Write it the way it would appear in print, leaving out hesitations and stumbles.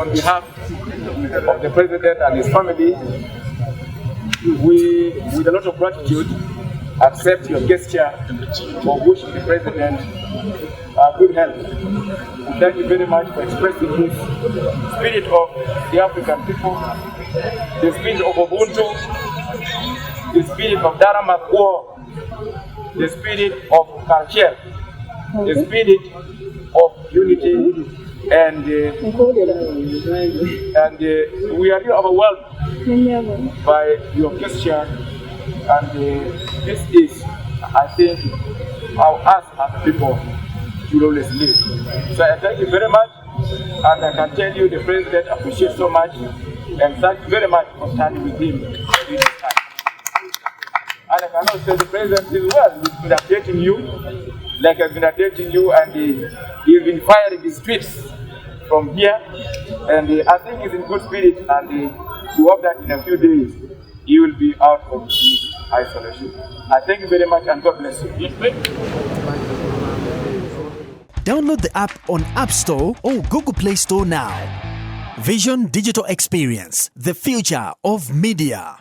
on behalf of the President and his family, we, with a lot of gratitude, accept your gesture for wishing the President good health. Thank you very much for expressing this spirit of the African people, the spirit of Ubuntu, the spirit of Daramakwo, the spirit of culture, the spirit of unity, and we are really overwhelmed by your gesture, and this is, I think, how us as people will always live. So I thank you very much, and I can tell you the President appreciates so much, and thank you very much for standing with him in this time. And I can also say the President is well. He's been updating you, like I've been updating you, and he's been firing his tweets from here, and I think he's in good spirit, and we hope that in a few days he will be out of his isolation. I thank you very much, and God bless you. Download the app on App Store or Google Play Store now. Vision Digital Experience, the future of media.